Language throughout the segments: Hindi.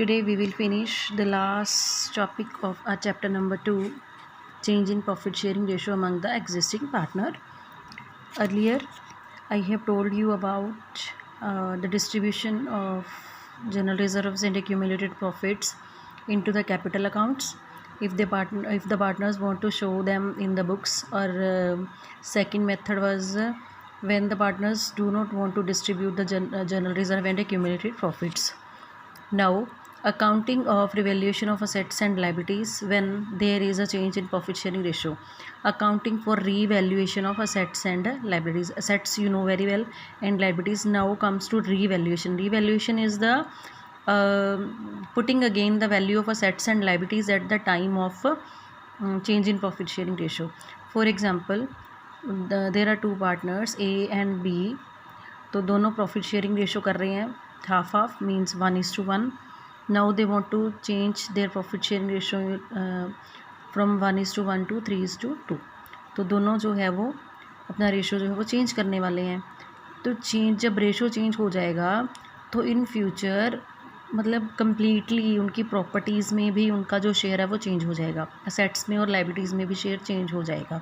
Today we will finish the last topic of our chapter number 2, change in profit sharing ratio among the existing partner. Earlier I have told you about the distribution of general reserves and accumulated profits into the capital accounts if the partners want to show them in the books, or second method was when the partners do not want to distribute the general reserve and accumulated profits. Now, accounting of revaluation of assets and liabilities when there is a change in profit sharing ratio. Accounting for revaluation of assets and liabilities. Assets you know very well, and liabilities now comes to revaluation. Revaluation is the putting again the value of assets and liabilities at the time of change in profit sharing ratio. For example, there are two partners A and B, तो दोनों प्रॉफिट शेयरिंग रेशो कर रहे हैं half half, means 1:1. Now they want to change their profit sharing ratio from 1:1 to 3:2. तो दोनों जो है वो अपना रेशो जो है वो चेंज करने वाले हैं. तो जब रेशो चेंज हो जाएगा तो इन फ्यूचर मतलब कम्प्लीटली उनकी प्रॉपर्टीज़ में भी उनका जो शेयर है वो चेंज हो जाएगा, असेट्स में और लाइबिलिटीज़ में भी शेयर चेंज हो जाएगा.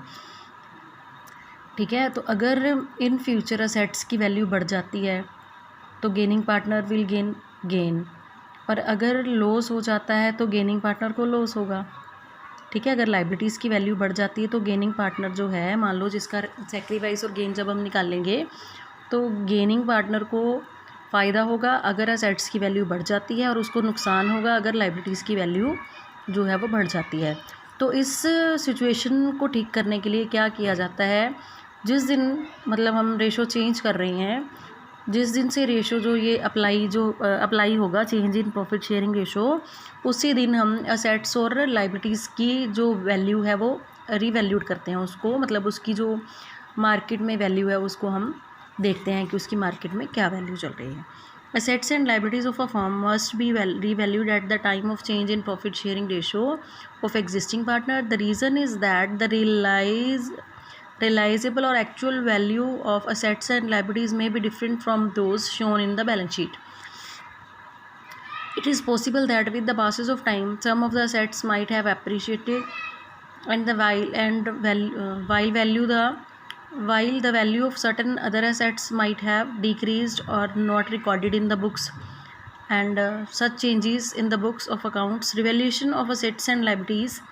ठीक है, तो अगर इन फ्यूचर असेट्स की वैल्यू बढ़ जाती है तो गेनिंग पार्टनर विल गेन, और अगर लॉस हो जाता है तो गेनिंग पार्टनर को लॉस होगा. ठीक है, अगर लाइबिलिटीज़ की वैल्यू बढ़ जाती है तो गेनिंग पार्टनर जो है, मान लो जिसका सेक्रीफाइस और गेन जब हम निकालेंगे तो गेनिंग पार्टनर को फ़ायदा होगा अगर असेट्स की वैल्यू बढ़ जाती है, और उसको नुकसान होगा अगर लाइबिलिटीज़ की वैल्यू जो है वो बढ़ जाती है. तो इस सिचुएशन को ठीक करने के लिए क्या किया जाता है, जिस दिन मतलब हम रेशो चेंज कर रहे हैं, जिस दिन से रेशो जो ये अप्लाई होगा change in profit sharing ratio, उसी दिन हम असेट्स और लाइबिलिटीज़ की जो वैल्यू है वो रीवैल्यूड करते हैं उसको, मतलब उसकी जो मार्केट में वैल्यू है उसको हम देखते हैं कि उसकी मार्केट में क्या वैल्यू चल रही है. Assets and liabilities of a firm must be revalued at the time of change in profit sharing ratio of existing partner. The reason is that the realizable or actual value of assets and liabilities may be different from those shown in the balance sheet. It is possible that with the passage of time, some of the assets might have appreciated, and while the value of certain other assets might have decreased or not recorded in the books, and such changes in the books of accounts revaluation of assets and liabilities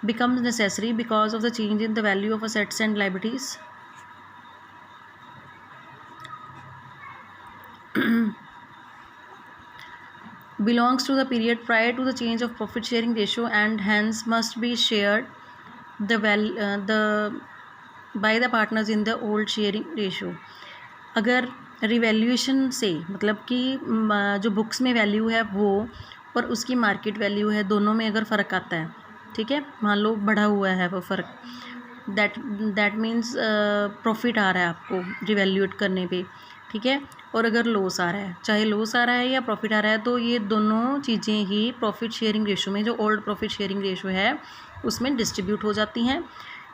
becomes necessary because of the change in the value of assets and liabilities. Belongs to the period prior to the change of profit sharing ratio, and hence must be shared by the partners in the old sharing ratio. अगर रिवैल्यूएशन से मतलब कि जो बुक्स में वैल्यू है वो और उसकी मार्केट वैल्यू है, दोनों में अगर फ़र्क आता है, ठीक है, मान लो बढ़ा हुआ है वो फ़र्क, दैट मीन्स प्रॉफिट आ रहा है आपको रिवैल्यूएट करने पे, ठीक है, और अगर लॉस आ रहा है, चाहे लॉस आ रहा है या प्रॉफिट आ रहा है, तो ये दोनों चीज़ें ही प्रॉफिट शेयरिंग रेशो में, जो ओल्ड प्रॉफिट शेयरिंग रेशो है उसमें डिस्ट्रीब्यूट हो जाती हैं.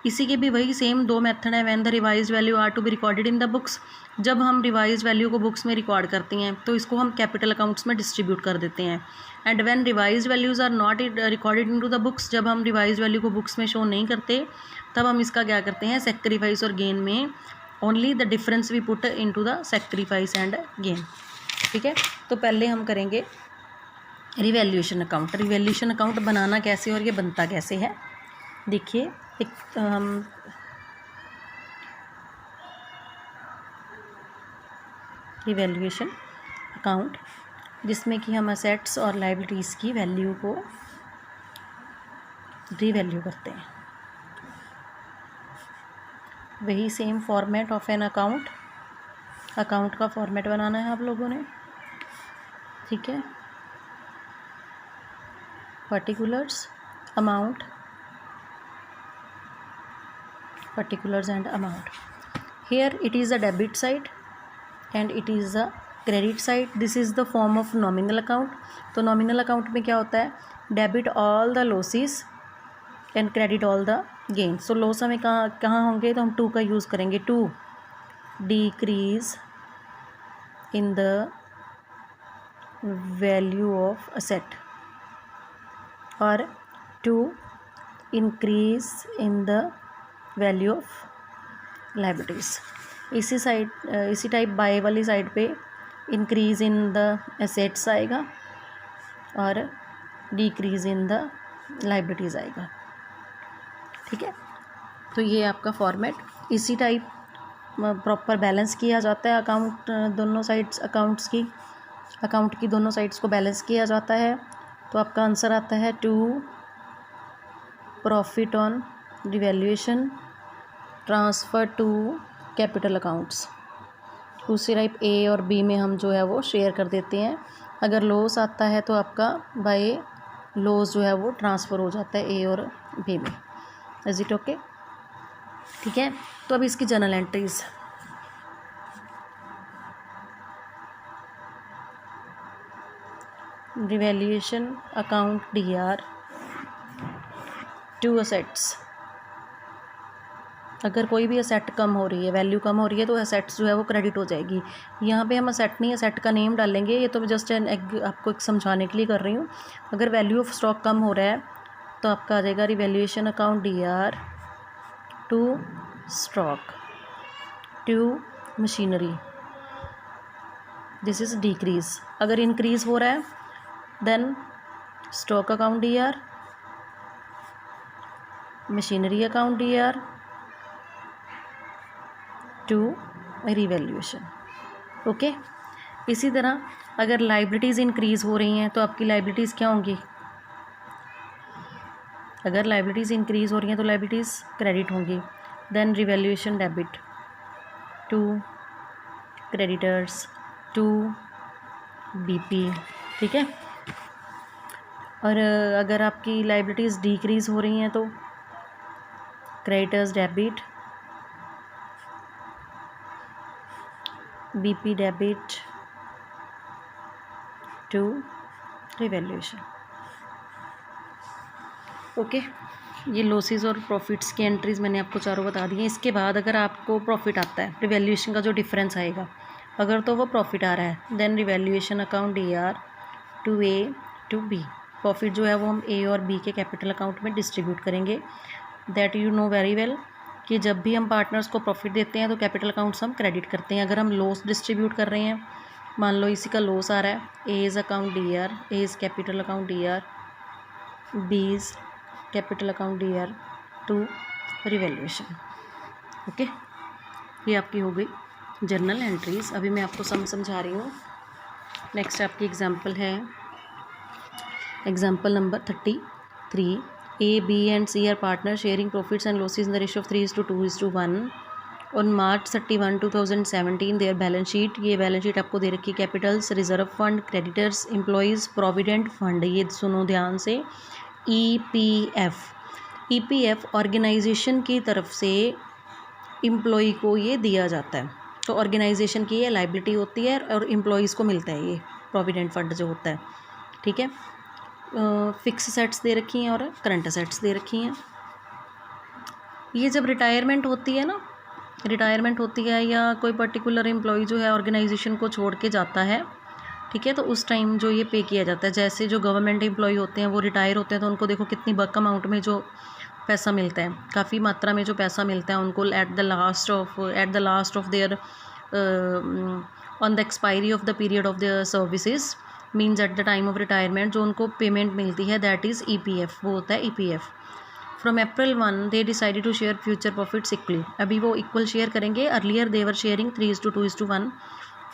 इसी के भी वही सेम दो मेथड है. When the revised value are to be recorded in the books, जब हम रिवाइज्ड वैल्यू को बुक्स में रिकॉर्ड करते हैं तो इसको हम कैपिटल अकाउंट्स में डिस्ट्रीब्यूट कर देते हैं. And when revised values are not recorded into the books, जब हम रिवाइज्ड वैल्यू को बुक्स में शो नहीं करते तब हम इसका क्या करते हैं, सेक्रीफाइस और गेन में only the difference we put into the sacrifice and gain. ठीक है, तो पहले हम करेंगे रिवैल्यूएशन अकाउंट. रिवैल्यूएशन अकाउंट बनाना कैसे और ये बनता कैसे है, देखिए. एक रिवैल्यूएशन अकाउंट जिसमें कि हम असेट्स और लाइबिलिटीज़ की वैल्यू को रीवैल्यू करते हैं. वही same format of an account का फॉर्मेट बनाना है आप लोगों ने. ठीक है, particulars amount, particulars and amount. Here it is a debit side and it is a credit side. This is the form of nominal account. तो nominal account में क्या होता है, debit all the losses and credit all the gains. So loss हमें कहाँ होंगे, तो हम टू का यूज़ करेंगे, to decrease in the value of asset और to increase in the value of liabilities. इसी टाइप बाय वाली साइड पे इंक्रीज इन द एसेट्स आएगा और डिक्रीज इन द लाइबिलिटीज़ आएगा। ठीक है, तो ये आपका फॉर्मेट। इसी टाइप प्रॉपर बैलेंस किया जाता है अकाउंट, दोनों साइड्स अकाउंट की दोनों साइड्स को बैलेंस किया जाता है। तो आपका आंसर आता है to profit on devaluation transfer to capital accounts. दूसरी टाइप ए और बी में हम जो है वो शेयर कर देते हैं। अगर लॉस आता है तो आपका बाय लॉस जो है वो ट्रांसफ़र हो जाता है ए और बी में। Is it okay? ठीक है, तो अब इसकी journal entries. Revaluation account DR to assets. अगर कोई भी असेट कम हो रही है, वैल्यू कम हो रही है, तो असेट्स जो है वो क्रेडिट हो जाएगी। यहाँ पे हम असेट नहीं, असेट का नेम डालेंगे। ये तो जस्ट आपको एक समझाने के लिए कर रही हूँ। अगर वैल्यू ऑफ स्टॉक कम हो रहा है तो आपका आ जाएगा revaluation account DR to stock to machinery, this is decrease. अगर इंक्रीज़ हो रहा है then stock account DR, machinery account DR to revaluation. Okay, इसी तरह अगर लाइबिलिटीज़ इंक्रीज़ हो रही हैं तो आपकी लाइबिलिटीज़ क्या होंगी? अगर लाइबिलिटीज़ इंक्रीज़ हो रही हैं तो लाइबिलिटीज़ क्रेडिट होंगी। Then revaluation debit to creditors to BP. ठीक है, और अगर आपकी लाइबिलिटीज़ डिक्रीज़ हो रही हैं तो creditors debit, BP debit to revaluation. Okay, ये लॉसेस और प्रॉफिट्स की एंट्रीज मैंने आपको चारों बता दी हैं। इसके बाद अगर आपको प्रॉफिट आता है, रिवैल्यूएशन का जो डिफरेंस आएगा, अगर तो वो प्रॉफिट आ रहा है then revaluation account DR to A to B. Profit जो है वो हम ए और बी के कैपिटल अकाउंट में डिस्ट्रीब्यूट करेंगे। That you know very well कि जब भी हम पार्टनर्स को प्रॉफिट देते हैं तो कैपिटल अकाउंट्स हम क्रेडिट करते हैं। अगर हम लॉस डिस्ट्रीब्यूट कर रहे हैं, मान लो इसी का लॉस आ रहा है, A is account DR, A is capital account DR, B is capital account DR to revaluation. Okay, ये आपकी हो गई जर्नल एंट्रीज। अभी मैं आपको समझा रही हूँ। नेक्स्ट आपकी एग्जांपल है example number 33। A, B and C are partners sharing profits and losses in the ratio of 3:2:1 on March 31, 2017. their balance sheet, ये बैलेंस शीट आपको दे रखी है। Capitals, reserve fund, creditors, employees, provident fund. ये सुनो ध्यान से, EPF ऑर्गेनाइजेशन की तरफ से एम्प्लॉय को ये दिया जाता है। तो ऑर्गेनाइजेशन की ये लाइबिलिटी होती है और एम्प्लॉयज़ को मिलता है ये प्रोविडेंट फंड जो होता है। ठीक है, फिक्स असेट्स दे रखी हैं और करंट असेट्स दे रखी हैं। ये जब रिटायरमेंट होती है ना, रिटायरमेंट होती है या कोई पर्टिकुलर एम्प्लॉय जो है ऑर्गेनाइजेशन को छोड़ के जाता है, ठीक है, तो उस टाइम जो ये पे किया जाता है। जैसे जो गवर्नमेंट एम्प्लॉय होते हैं वो रिटायर होते हैं तो उनको देखो कितनी बल्क अमाउंट में जो पैसा मिलता है, काफ़ी मात्रा में जो पैसा मिलता है उनको at the last of their on the expiry of the period of their services, means at the time of retirement जो उनको पेमेंट मिलती है, दैट इज़ EPF, वो होता है EPF। From April 1 they decided to share future profits equally. अभी वो इक्वल शेयर करेंगे। Earlier they were sharing 3:2:1।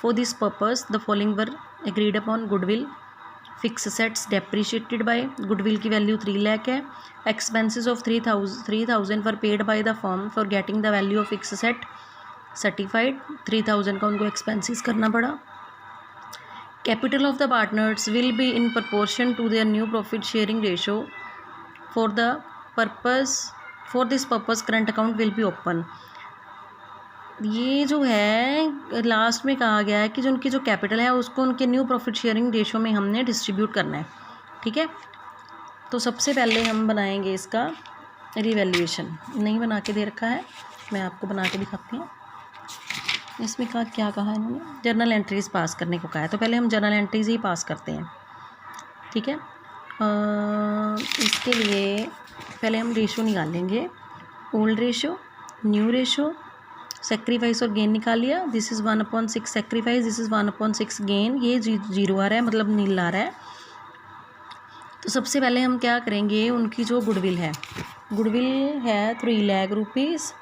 For this purpose the following were agreed upon. Goodwill, fix assets depreciated by, goodwill की वैल्यू 3 लाख है। Expenses of 3,000 were paid by the firm for getting the value of fix asset certified. 3,000 का उनको एक्सपेंसेस करना पड़ा। Capital of the partners will be in proportion to their new profit sharing ratio. For this purpose current account will be open. ये जो है लास्ट में कहा गया है कि जो उनकी जो कैपिटल है उसको उनके न्यू प्रॉफिट शेयरिंग रेशो में हमने डिस्ट्रीब्यूट करना है। ठीक है, तो सबसे पहले हम बनाएंगे इसका रिवैल्यूएशन। नहीं बना के दे रखा है, मैं आपको बना के दिखाती हूँ। इसमें क्या कहा इन्होंने, जर्नल एंट्रीज पास करने को कहा है, तो पहले हम जर्नल एंट्रीज ही पास करते हैं। ठीक है, इसके लिए पहले हम रेशो निकाल लेंगे, old ratio, new ratio, sacrifice और गेन निकाल लिया। This is 1/6 sacrifice, this is 1/6 gain, ये 0 आ रहा है, मतलब नील आ रहा है। तो सबसे पहले हम क्या करेंगे, उनकी जो गुडविल है 3 लाख रुपीज़,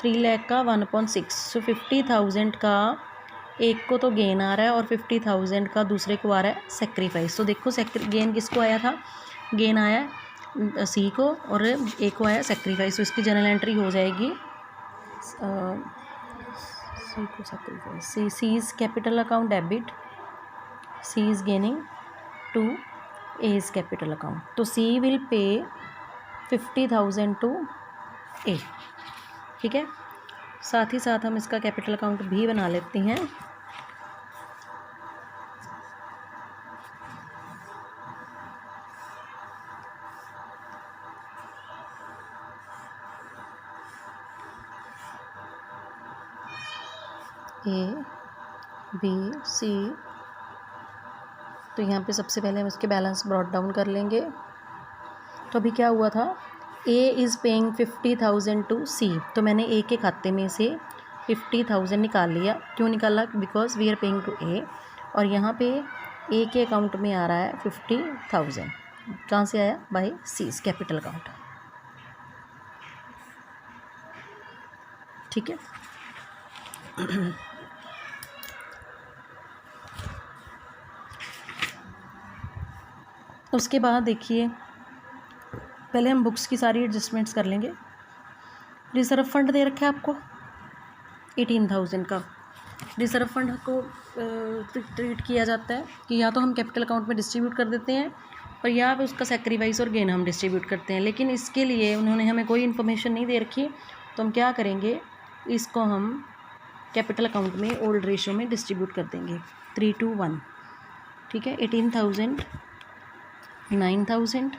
3 लाख का 1/6, सो 50,000 का एक को तो गेन आ रहा है और 50,000 का दूसरे को आ रहा है सेक्रीफाइस। तो देखो गेन किसको आया था, गेन आया सी को और एक को आया सेक्रीफाइस, तो इसकी जनरल एंट्री हो जाएगी सी को sacrifice, C is capital account debit, C is gaining to A is capital account, तो सी विल पे 50,000 टू ए। ठीक है, साथ ही साथ हम इसका कैपिटल अकाउंट भी बना लेते हैं। ए बी सी, तो यहाँ पे सबसे पहले हम इसके बैलेंस ब्रॉट डाउन कर लेंगे। तो अभी क्या हुआ था, ए इज़ पेइंग 50,000 टू सी, तो मैंने ए के खाते में से 50,000 निकाल लिया। क्यों निकाला, because we are paying to A, और यहाँ पे ए के अकाउंट में आ रहा है 50,000, कहाँ से आया, बाय सीज कैपिटल अकाउंट। ठीक है, उसके बाद देखिए पहले हम बुक्स की सारी एडजस्टमेंट्स कर लेंगे। रिज़र्व फंड दे रखा है आपको 18,000 का। रिज़र्व फंड को ट्रीट किया जाता है कि या तो हम कैपिटल अकाउंट में डिस्ट्रीब्यूट कर देते हैं और या फिर उसका सेक्रीफाइस और गेन हम डिस्ट्रीब्यूट करते हैं, लेकिन इसके लिए उन्होंने हमें कोई इन्फॉर्मेशन नहीं दे रखी, तो हम क्या करेंगे, इसको हम कैपिटल अकाउंट में ओल्ड रेशो में डिस्ट्रीब्यूट कर देंगे 3:1। ठीक है, 18,000, 9,000,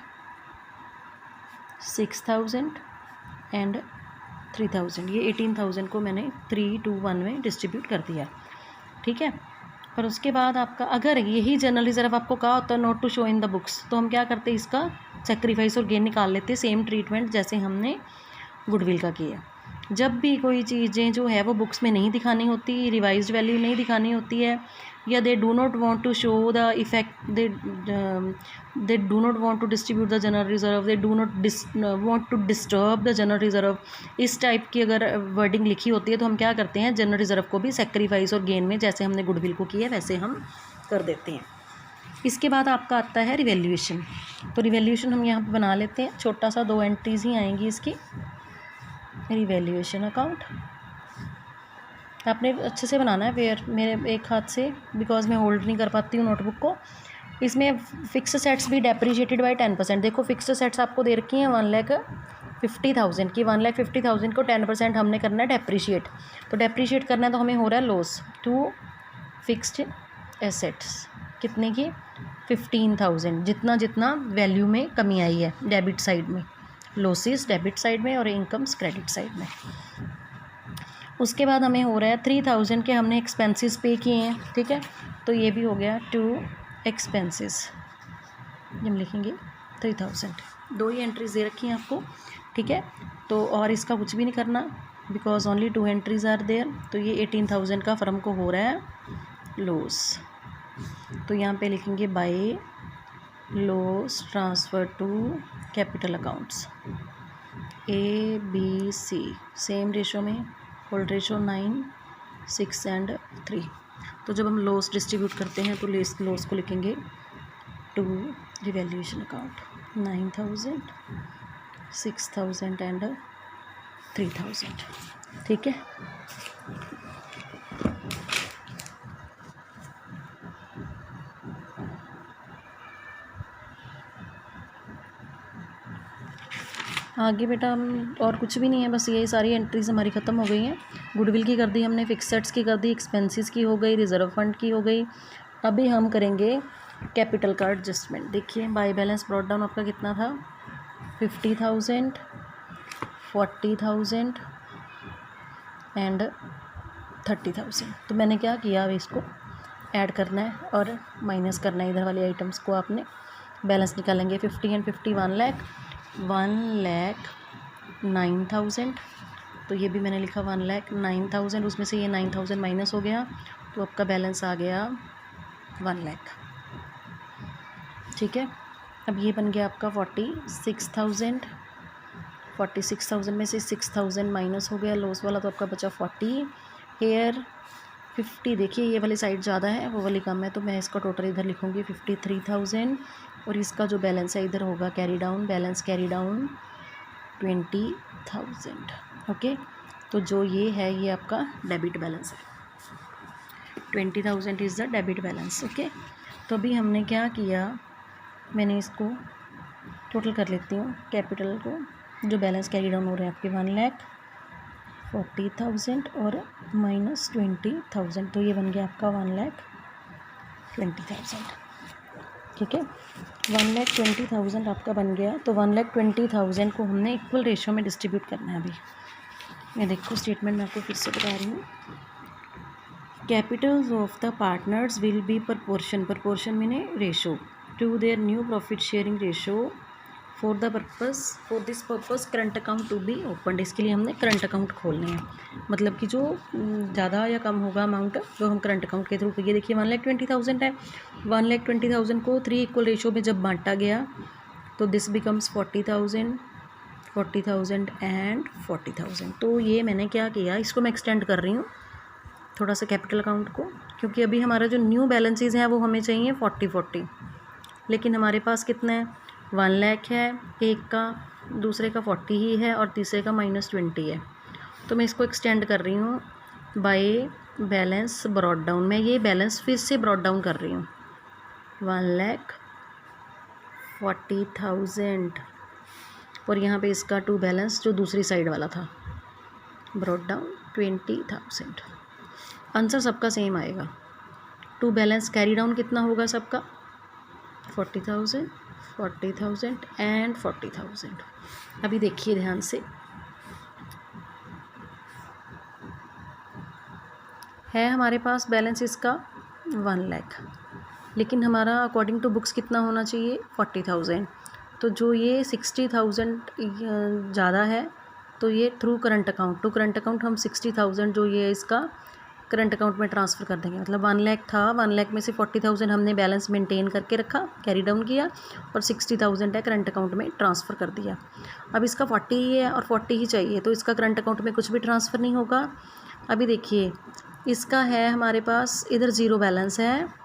6,000 एंड 3,000, ये 18,000 को मैंने 3:1 में डिस्ट्रीब्यूट कर दिया। ठीक है, और उसके बाद आपका अगर यही जनरल रिजर्व आपको कहा होता है not to show in the books, तो हम क्या करते, इसका सेक्रीफाइस और गेन निकाल लेते, सेम ट्रीटमेंट जैसे हमने गुडविल का किया। जब भी कोई चीज़ें जो है वो बुक्स में नहीं दिखानी होती, रिवाइज्ड वैल्यू नहीं दिखानी होती है, या they do not want to show the effect, they do not want to distribute the general reserve, they do not want to disturb the general reserve, इस टाइप की अगर वर्डिंग लिखी होती है तो हम क्या करते हैं, जनरल रिजर्व को भी सेक्रीफाइस और गेन में जैसे हमने गुडविल को किया वैसे हम कर देते हैं। इसके बाद आपका आता है रिवैल्यूएशन। तो रिवैल्यूएशन हम यहाँ पे बना लेते हैं, छोटा सा 2 एंट्रीज ही आएंगी इसकी। रिवैल्यूएशन अकाउंट आपने अच्छे से बनाना है, वेयर मेरे एक हाथ से, बिकॉज मैं होल्ड नहीं कर पाती हूँ नोटबुक को। इसमें फिक्स सेट्स भी डेप्रीशिएटेड बाय 10%। देखो फिक्स सेट्स आपको दे रखी हैं 1,50,000 की, 1,50,000 को 10% हमने करना है डेप्रीशिएट। तो डेप्रीशिएट करना है तो हमें हो रहा है लॉस टू फिक्स्ड एसेट्स, कितने की, 15,000, जितना जितना वैल्यू में कमी आई है डेबिट साइड में, लॉसेस डेबिट साइड में और इनकम्स क्रेडिट साइड में। उसके बाद हमें हो रहा है 3,000 के हमने एक्सपेंसेस पे किए हैं। ठीक है, तो ये भी हो गया टू एक्सपेंसेस, हम लिखेंगे 3,000। 2 ही एंट्रीज दे रखी हैं आपको। ठीक है, तो और इसका कुछ भी नहीं करना, because only 2 entries are there. तो ये 18,000 का फर्म को हो रहा है लॉस, तो यहाँ पे लिखेंगे by loss transfer to capital accounts A B C, same ratio में, होल्ड रेशो 9, 6 एंड 3। तो जब हम लॉस डिस्ट्रीब्यूट करते हैं तो लॉस को लिखेंगे टू रिवैल्यूएशन अकाउंट 9,000, 6,000 एंड 3,000। ठीक है, आगे बेटा हम और कुछ भी नहीं है, बस यही सारी एंट्रीज हमारी ख़त्म हो गई हैं। गुडविल की कर दी हमने, फिक्सेट्स की कर दी, एक्सपेंसेस की हो गई, रिजर्व फंड की हो गई। अभी हम करेंगे कैपिटल का एडजस्टमेंट। देखिए बाय बैलेंस ब्रॉट डाउन आपका कितना था, 50,000, 40,000 एंड 30,000। तो मैंने क्या किया, अब इसको ऐड करना है और माइनस करना है इधर वाले आइटम्स को। आपने बैलेंस निकालेंगे 50 एंड 50 1,09,000। तो ये भी मैंने लिखा 1,09,000, उसमें से ये 9,000 माइनस हो गया, तो आपका बैलेंस आ गया 1 लाख। ठीक है, अब ये बन गया आपका 46,000। 46,000 में से 6,000 माइनस हो गया लॉस वाला, तो आपका बचा 40। हेयर 50, देखिए ये वाली साइड ज़्यादा है, वो वाली कम है, तो मैं इसका टोटल इधर लिखूँगी 53,000। और इसका जो बैलेंस है इधर होगा carry down, balance carry down 20,000। Okay, तो जो ये है ये आपका डेबिट बैलेंस है। 20,000 is the debit balance. Okay, तो अभी हमने क्या किया, मैंने इसको टोटल कर लेती हूँ कैपिटल को। जो बैलेंस कैरी डाउन हो रहे हैं आपके 1,40,000 और माइनस 20,000, तो ये बन गया आपका 1,20,000। ठीक है, 1,20,000 आपका बन गया। तो 1,20,000 को हमने इक्वल रेशियो में डिस्ट्रीब्यूट करना है। अभी मैं देखो स्टेटमेंट में आपको फिर से बता रही हूँ। Capitals of the partners will be proportion mean ratio to their new profit sharing ratio for this purpose current account to be opened. इसके लिए हमने करंट अकाउंट खोलने हैं, मतलब कि जो ज़्यादा या कम होगा अमाउंट वो हम करंट अकाउंट के थ्रू। ये देखिए 1,20,000 है, 1,20,000 को 3 इक्वल रेशो में जब बांटा गया तो दिस बिकम्स 40,000 एंड 40,000। तो ये मैंने क्या किया, इसको मैं एक्सटेंड कर रही हूँ थोड़ा सा कैपिटल अकाउंट को, क्योंकि अभी हमारा जो न्यू बैलेंसेस हैं वो हमें चाहिए 40, लेकिन हमारे पास कितना है 1 लाख है, एक का, दूसरे का 40 ही है और तीसरे का -20 है। तो मैं इसको एक्सटेंड कर रही हूँ बाय बैलेंस ब्रॉड डाउन। मैं ये बैलेंस फिर से ब्रॉड डाउन कर रही हूँ 1,40,000 और यहाँ पे इसका टू बैलेंस जो दूसरी साइड वाला था ब्रॉड डाउन 20,000। आंसर सबका सेम आएगा। टू बैलेंस कैरी डाउन कितना होगा सबका 40,000 एंड 40,000। अभी देखिए ध्यान से, है हमारे पास बैलेंस इसका 1 लाख, लेकिन हमारा अकॉर्डिंग टू बुक्स कितना होना चाहिए 40,000। तो जो ये 60,000 ज़्यादा है, तो ये through current account, to current account हम 60,000 जो ये इसका करंट अकाउंट में ट्रांसफ़र कर देंगे। मतलब 1 लाख था, 1 लाख में से 40,000 हमने बैलेंस मेंटेन करके रखा, कैरी डाउन किया, और 60,000 है करंट अकाउंट में ट्रांसफ़र कर दिया। अब इसका 40 ही है और 40 ही चाहिए, तो इसका करंट अकाउंट में कुछ भी ट्रांसफ़र नहीं होगा। अभी देखिए इसका है हमारे पास इधर 0 बैलेंस है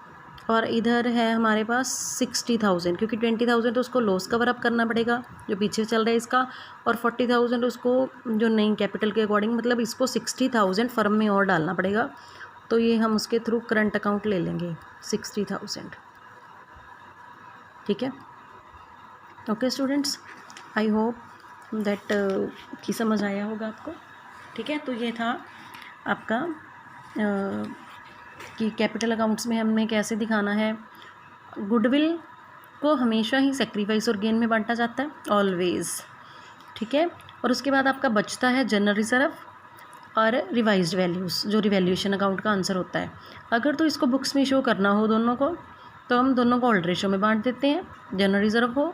और इधर है हमारे पास 60,000, क्योंकि 20,000 तो उसको लॉस कवर अप करना पड़ेगा जो पीछे चल रहा है इसका, और 40,000 उसको जो नई कैपिटल के अकॉर्डिंग, मतलब इसको 60,000 फर्म में और डालना पड़ेगा। तो ये हम उसके थ्रू करंट अकाउंट ले लेंगे 60,000। ठीक है, okay students, I hope that कि समझ आया होगा आपको। ठीक है, तो ये था आपका कि कैपिटल अकाउंट्स में हमें कैसे दिखाना है। गुडविल को हमेशा ही सेक्रीफाइस और गेन में बांटा जाता है, ऑलवेज़। ठीक है, और उसके बाद आपका बचता है जनरल रिजर्व और रिवाइज्ड वैल्यूज़, जो रिवैल्यूएशन अकाउंट का आंसर होता है। अगर तो इसको बुक्स में शो करना हो दोनों को, तो हम दोनों को ऑल्ड रेशो में बांट देते हैं, जनरल रिजर्व हो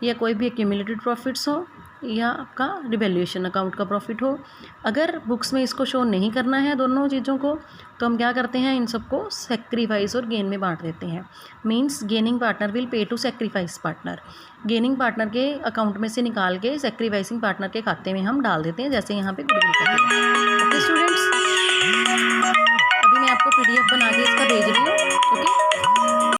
या कोई भी एक्यूमुलेटेड प्रॉफिट्स हो या आपका रिवैल्यूएशन अकाउंट का प्रॉफिट हो। अगर बुक्स में इसको शो नहीं करना है दोनों चीज़ों को, तो हम क्या करते हैं, इन सबको सेक्रीफाइस और गेन में बांट देते हैं। Means gaining partner will pay to sacrifice partner. Gaining partner के अकाउंट में से निकाल के सेक्रीफाइसिंग पार्टनर के खाते में हम डाल देते हैं, जैसे यहाँ पे गुडविल का है। ओके स्टूडेंट्स, अभी मैं आपको PDF बना के इसका भेज रही हूँ। ओके।